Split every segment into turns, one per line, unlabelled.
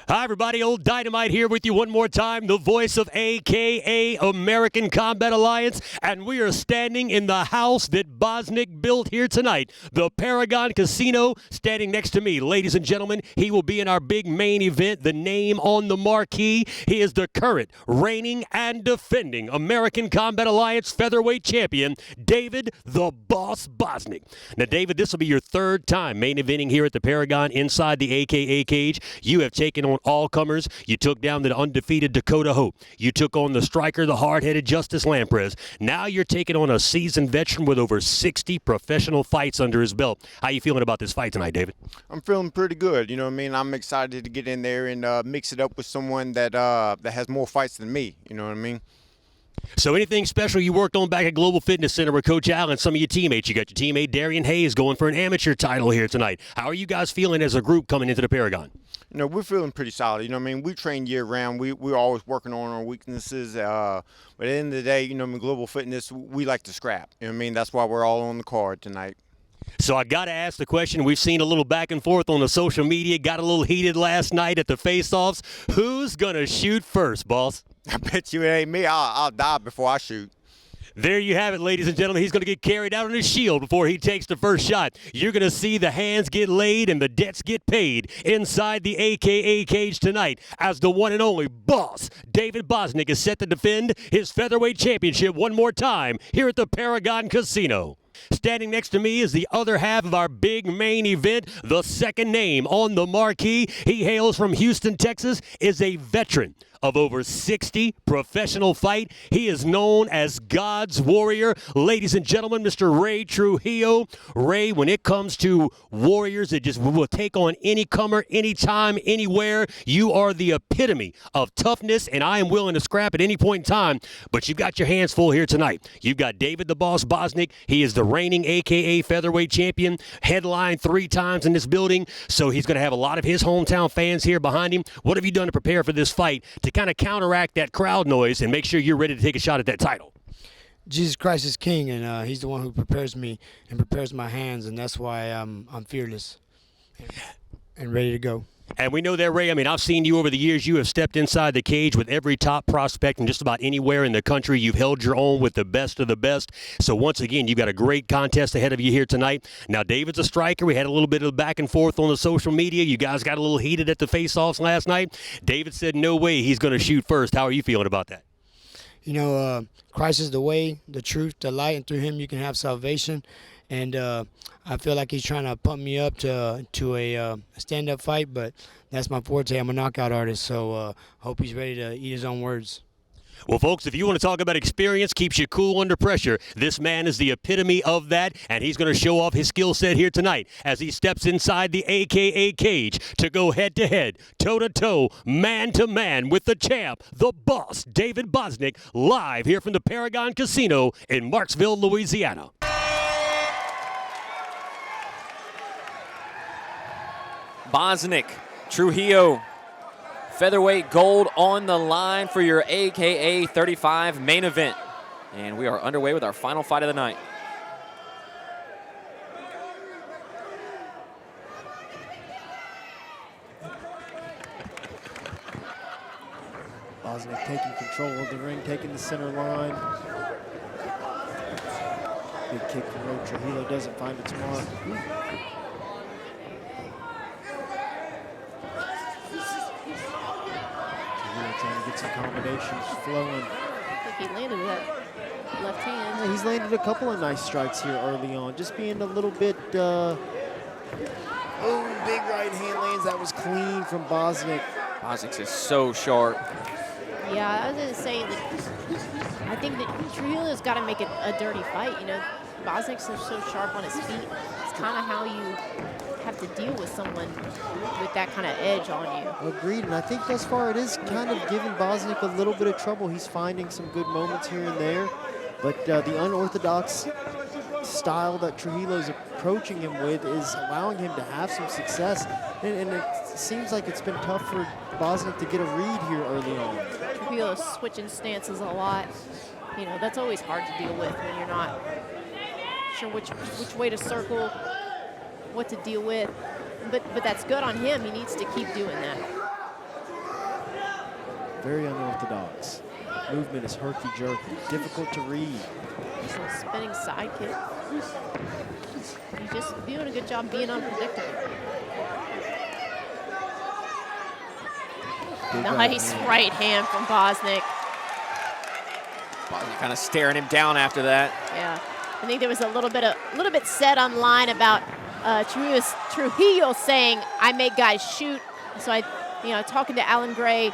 Hi, everybody. Old Dynamite here with you one more time, the voice of AKA American Combat Alliance, and we are standing in the house that Bosnick built here tonight, the Paragon Casino. Standing next to me, ladies and gentlemen, he will be in our big main event, the name on the marquee. He is the current, reigning, and defending American Combat Alliance Featherweight Champion, David the Boss Bosnick. Now, David, this will be your third time main eventing here at the Paragon inside the AKA cage. You have taken on all comers. You took down the undefeated Dakota Hope. You took on the striker, the hard-headed Justice Lamprez. Now you're taking on a seasoned veteran with over 60 professional fights under his belt. How you feeling about this fight tonight, David?
I'm feeling pretty good. You know what I mean? I'm excited to get in there and mix it up with someone that has more fights than me. You know what I mean?
So anything special you worked on back at Global Fitness Center with Coach Al and some of your teammates? You got your teammate Darian Hayes going for an amateur title here tonight. How are you guys feeling as a group coming into the Paragon?
You know, we're feeling pretty solid. You know what I mean? We train year-round. We're always working on our weaknesses. But at the end of the day, you know, in Global Fitness, we like to scrap. You know what I mean? That's why we're all on the card tonight.
So I got to ask the question. We've seen a little back and forth on the social media. Got a little heated last night at the face-offs. Who's going to shoot first, boss?
I bet you it ain't me. I'll die before I shoot.
There you have it, ladies and gentlemen. He's going to get carried out on his shield before he takes the first shot. You're going to see the hands get laid and the debts get paid inside the AKA cage tonight as the one and only boss, David Bosnick, is set to defend his featherweight championship one more time here at the Paragon Casino. Standing next to me is the other half of our big main event, the second name on the marquee. He hails from Houston, Texas, is a veteran of over 60 professional fight. He is known as God's Warrior. Ladies and gentlemen, Mr. Rey Trujillo. Rey, when it comes to warriors that just will take on any comer, anytime, anywhere, you are the epitome of toughness, and I am willing to scrap at any point in time, but you've got your hands full here tonight. You've got David the Boss Bosnick. He is the reigning AKA featherweight champion, headlined 3 times in this building, so he's going to have a lot of his hometown fans here behind him. What have you done to prepare for this fight to kind of counteract that crowd noise and make sure you're ready to take a shot at that title?
Jesus Christ is king, and he's the one who prepares me and prepares my hands, and that's why I'm fearless and ready to go.
And we know that, Rey, I mean, I've seen you over the years. You have stepped inside the cage with every top prospect in just about anywhere in the country. You've held your own with the best of the best. So once again, you've got a great contest ahead of you here tonight. Now, David's a striker. We had a little bit of back and forth on the social media. You guys got a little heated at the face-offs last night. David said no way he's going to shoot first. How are you feeling about that?
You know, Christ is the way, the truth, the light, and through him you can have salvation. And I feel like he's trying to pump me up to a stand-up fight, but that's my forte. I'm a knockout artist, so hope he's ready to eat his own words.
Well, folks, if you want to talk about experience, keeps you cool under pressure, this man is the epitome of that, and he's going to show off his skill set here tonight as he steps inside the AKA cage to go head-to-head, toe-to-toe, man-to-man with the champ, the boss, David Bosnick, live here from the Paragon Casino in Marksville, Louisiana.
Bosnick, Trujillo, featherweight gold on the line for your AKA 35 main event. And we are underway with our final fight of the night.
Bosnick taking control of the ring, taking the center line. Big kick from Rey Trujillo doesn't find its mark. Trying to get some combinations flowing.
I think he landed that left hand.
Yeah, he's landed a couple of nice strikes here early on. Just being a little bit, oh, big right hand lands. That was clean from Bosnick.
Bosnick is so sharp.
Yeah, I was going to say that I think that Trujillo's got to make it a dirty fight. You know, Bosnick's so sharp on his feet. It's kind of how you have to deal with someone with that kind of edge on you.
Agreed, and I think thus far it is kind of giving Bosnick a little bit of trouble. He's finding some good moments here and there, but the unorthodox style that Trujillo's approaching him with is allowing him to have some success, and it seems like it's been tough for Bosnick to get a read here early on.
Trujillo's switching stances a lot. You know, that's always hard to deal with when you're not sure which way to circle, what to deal with. But that's good on him. He needs to keep doing that.
Very unorthodox. Movement is herky-jerky, difficult to read.
Just a spinning side kick. He's just doing a good job being unpredictable. Nice right hand from Bosnick.
Bosnick kind of staring him down after that.
Yeah, I think there was a little bit said online about Trujillo saying, "I make guys shoot." So talking to Alan Gray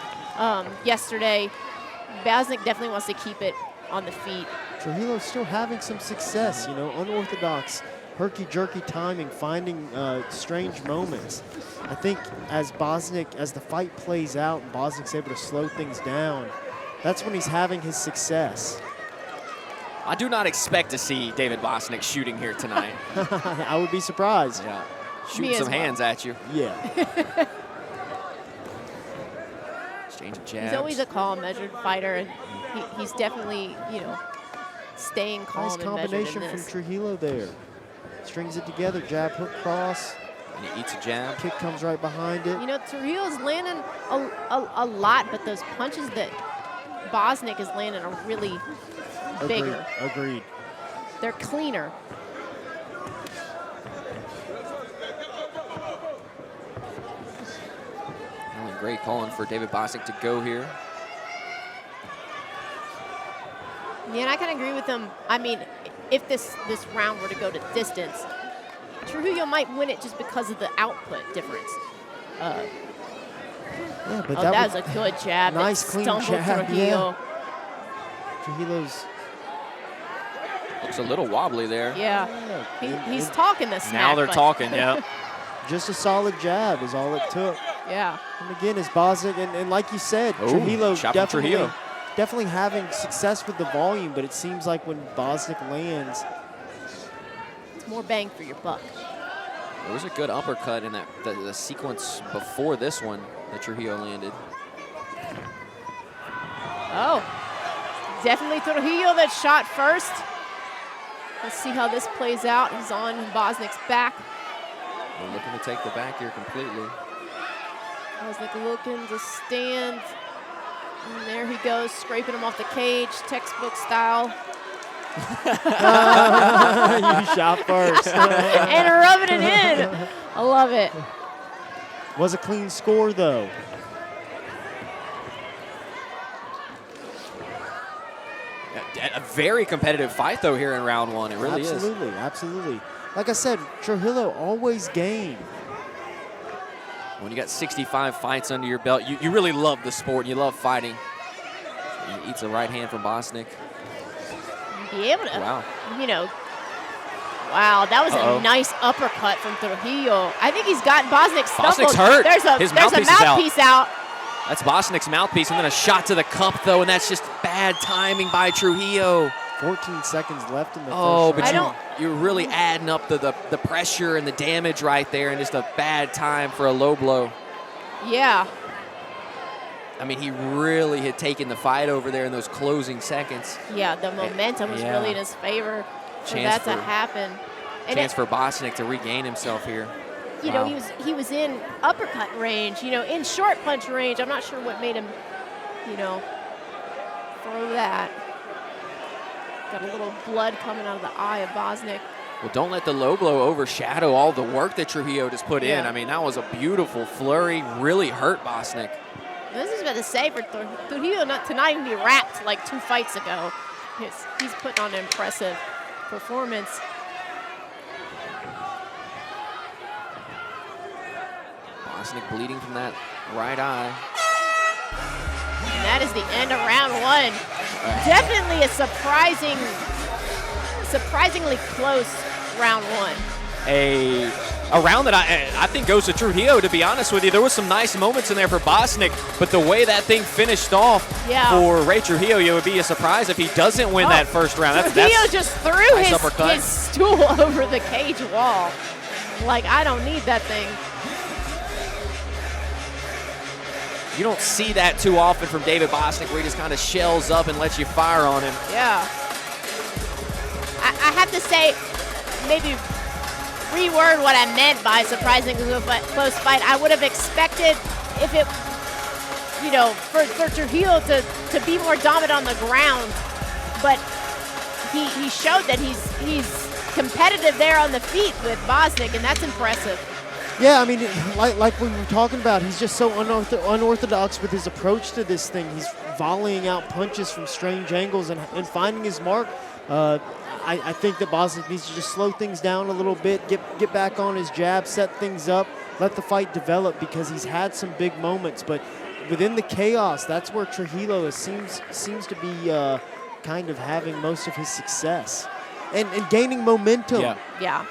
yesterday, Bosnick definitely wants to keep it on the feet.
Trujillo's still having some success, unorthodox, herky-jerky timing, finding strange moments. I think as the fight plays out and Bosnick's able to slow things down, that's when he's having his success.
I do not expect to see David Bosnick shooting here tonight.
I would be surprised.
Yeah, shooting some hands at you.
Yeah.
Exchange of jabs.
He's always a calm, measured fighter, and he's definitely, staying calm
Nice
and measured in
combination
this.
from Trujillo there. Strings it together, jab, hook, cross.
And he eats a jab.
Kick comes right behind it.
Trujillo's landing a lot, but those punches that Bosnick is landing are really bigger.
Agreed.
They're cleaner.
Alan Gray calling for David Bosnick to go here.
Yeah, and I can agree with him. I mean, if this round were to go to distance, Trujillo might win it just because of the output difference.
Yeah, but
that was a good jab.
Nice,
that
clean
stumbled
jab.
Trujillo.
Yeah. Trujillo's.
Looks a little wobbly there.
Yeah. He's talking the smack.
Now they're talking, yeah.
Just a solid jab is all it took.
Yeah.
And again, as Bosnick, and like you said, Trujillo definitely having success with the volume, but it seems like when Bosnick lands,
it's more bang for your buck.
There was a good uppercut in that the sequence before this one that Trujillo landed.
Oh, definitely Trujillo that shot first. Let's see how this plays out. He's on Bosnick's back.
We're looking to take the back here completely.
Bosnick looking to stand. And there he goes, scraping him off the cage, textbook style.
You shot first.
And rubbing it in. I love it.
Was a clean score, though.
A very competitive fight, though, here in round one. It really is.
Absolutely. Like I said, Trujillo always game.
When you got 65 fights under your belt, you really love the sport and you love fighting. He eats a right hand from Bosnick.
Be able to,
wow.
Wow, that was a nice uppercut from Trujillo. I think he's got Bosnick stumbled.
Bosnick's hurt.
There's a mouthpiece out.
That's Bosnick's mouthpiece, and then a shot to the cup, though, and that's just bad timing by Trujillo.
14 seconds left in the first
round. But you're really adding up the pressure and the damage right there, and just a bad time for a low blow.
Yeah.
I mean, he really had taken the fight over there in those closing seconds.
Yeah, the momentum was really in his favor for that to happen.
Chance for Bosnick to regain himself here.
He was in uppercut range, in short punch range. I'm not sure what made him, throw that. Got a little blood coming out of the eye of Bosnick.
Well, don't let the low blow overshadow all the work that Trujillo just put in. I mean, that was a beautiful flurry. Really hurt Bosnick.
This is about to say for Trujillo not to not even be wrapped like 2 fights ago. He's putting on an impressive performance.
Bosnick bleeding from that right eye.
And that is the end of round one. Definitely a surprisingly close round one.
A round that I think goes to Trujillo, to be honest with you. There was some nice moments in there for Bosnick, but the way that thing finished off for Rey Trujillo, it would be a surprise if he doesn't win that first round.
Trujillo just threw his stool over the cage wall. Like, I don't need that thing.
You don't see that too often from David Bosnick, where he just kind of shells up and lets you fire on him.
Yeah. I have to say, maybe reword what I meant by surprisingly close fight. I would have expected if it you know, for Trujillo to be more dominant on the ground, but he showed that he's competitive there on the feet with Bosnick, and that's impressive.
Yeah, I mean, like we were talking about, he's just so unorthodox with his approach to this thing. He's volleying out punches from strange angles and finding his mark. I think that Bosnick needs to just slow things down a little bit, get back on his jab, set things up, let the fight develop, because he's had some big moments. But within the chaos, that's where Trujillo seems to be kind of having most of his success and gaining momentum.
Yeah.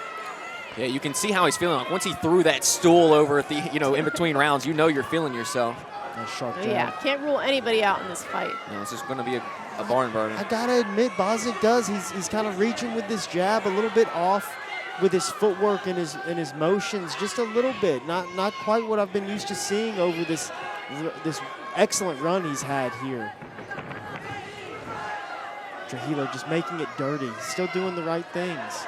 Yeah, you can see how he's feeling. Like once he threw that stool over at the, in between rounds, you're feeling yourself.
Nice sharp jab.
Yeah, can't rule anybody out in this fight.
No, it's just going to be a barn burner.
I gotta admit, Bosnick does. He's kind of reaching with this jab, a little bit off with his footwork and his motions, just a little bit. Not quite what I've been used to seeing over this excellent run he's had here. Trujillo just making it dirty. Still doing the right things.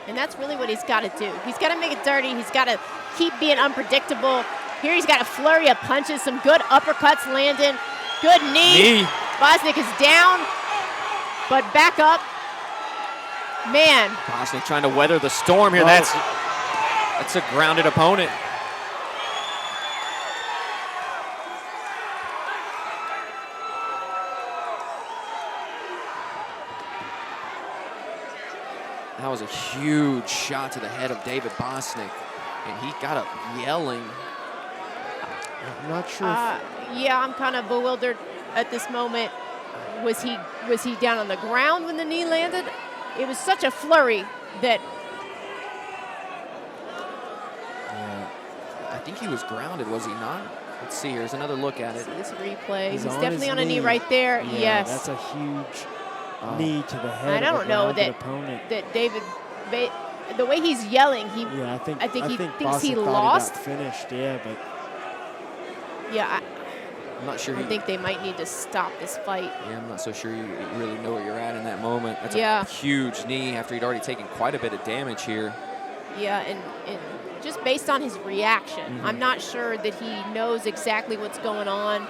And that's really what he's got to do. He's got to make it dirty. He's got to keep being unpredictable. Here he's got a flurry of punches, some good uppercuts landing. Good knee. Bosnick is down, but back up. Man.
Bosnick trying to weather the storm here. That's a grounded opponent. That was a huge shot to the head of David Bosnick, and he got up yelling.
I'm not sure.
Yeah, I'm kind of bewildered at this moment. Was he down on the ground when the knee landed? It was such a flurry that.
Yeah, I think he was grounded, was he not? Let's see. Here's another look at it.
This replay. He's
on
definitely
his
on a knee
knee.
right there.
Yeah,
yes.
That's a huge knee to the head.
And I
of
don't
a
know
grounded opponent.
that David, the way he's yelling,
Yeah,
I think he thinks he
Bosnick thought
lost.
He got finished, yeah, but
Yeah,
I'm not sure.
I think they might need to stop this fight.
Yeah, I'm not so sure you really know where you're at in that moment. That's
Yeah.
a huge knee after he'd already taken quite a bit of damage here.
Yeah, and just based on his reaction, I'm not sure that he knows exactly what's going on.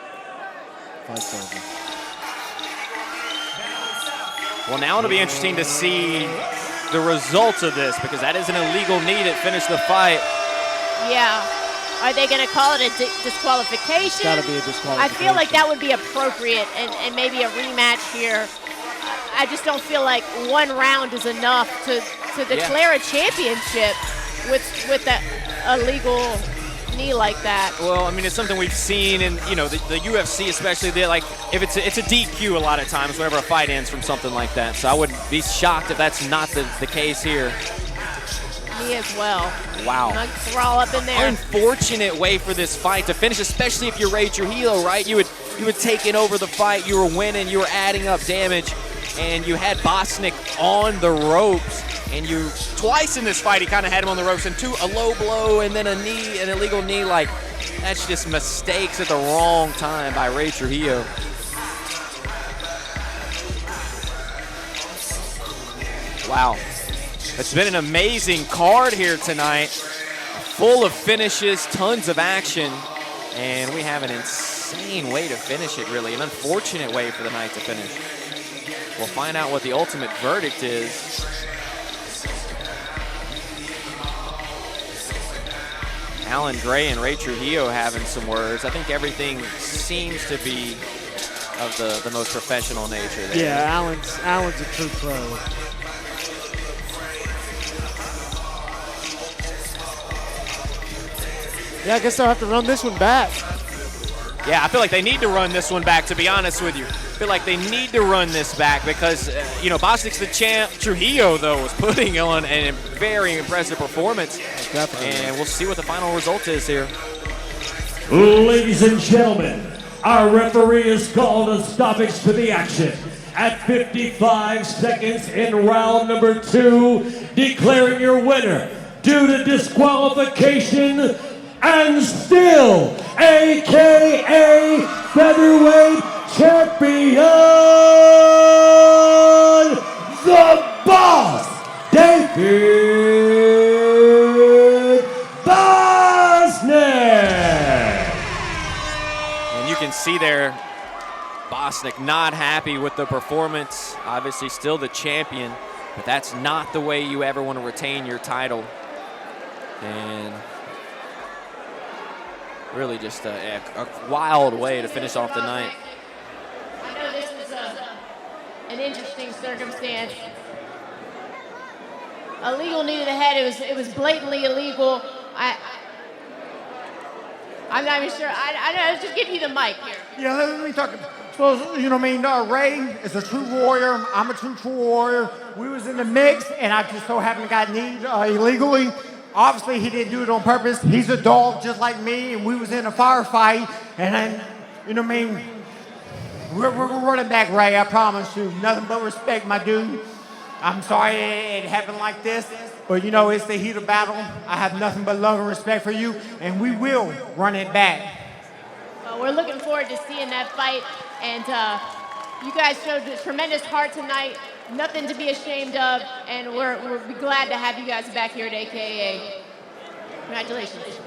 fight's over.
Well, now it'll be interesting to see the results of this, because that is an illegal knee that finished the fight.
Yeah. Are they going to call it a disqualification?
It's got to be a disqualification.
I feel like that would be appropriate, and maybe a rematch here. I just don't feel like one round is enough to declare a championship with a legal knee like that.
Well, I mean, it's something we've seen in, the UFC especially. If it's a DQ a lot of times whenever a fight ends from something like that. So I wouldn't be shocked if that's not the case here.
Me as well.
Wow.
Nuggets are all up in there.
Unfortunate way for this fight to finish, especially if you're Rey Trujillo, right? You had taken over the fight, you were winning, you were adding up damage, and you had Bosnick on the ropes. And twice in this fight, he kind of had him on the ropes, and a low blow and then a knee, an illegal knee. Like, that's just mistakes at the wrong time by Rey Trujillo. Wow. It's been an amazing card here tonight, full of finishes, tons of action, and we have an insane way to finish it, really, an unfortunate way for the night to finish. We'll find out what the ultimate verdict is. Alan Gray and Rey Trujillo having some words. I think everything seems to be of the most professional nature there.
Yeah, Alan's a true pro. Yeah, I guess they'll have to run this one back.
Yeah, I feel like they need to run this one back, to be honest with you. I feel like they need to run this back because, Bosnick's the champ. Trujillo, though, was putting on a very impressive performance.
Definitely.
And we'll see what the final result is here.
Ladies and gentlemen, our referee has called a stoppage to the action at 55 seconds in round number 2, declaring your winner due to disqualification and still AKA Featherweight Champion, the Boss, David Bout.
can see there, Bosnick not happy with the performance. Obviously still the champion, but that's not the way you ever want to retain your title. And really just a wild way to finish off the night.
I know this is an interesting circumstance. Illegal knee to the head. It was blatantly illegal. I'm not even sure. I know. I was just giving you the mic here.
Yeah, let me talk. So, you know what I mean? Ray is a true warrior. I'm a true warrior. We was in the mix, and I just so happened to got kneed illegally. Obviously, he didn't do it on purpose. He's a dog just like me, and we was in a firefight. And then, you know what I mean? We're running back, Ray. I promise you. Nothing but respect, my dude. I'm sorry it happened like this, but you know, it's the heat of battle. I have nothing but love and respect for you, and we will run it back.
Well, we're looking forward to seeing that fight, and you guys showed a tremendous heart tonight. Nothing to be ashamed of, and we'll be glad to have you guys back here at AKA. Congratulations.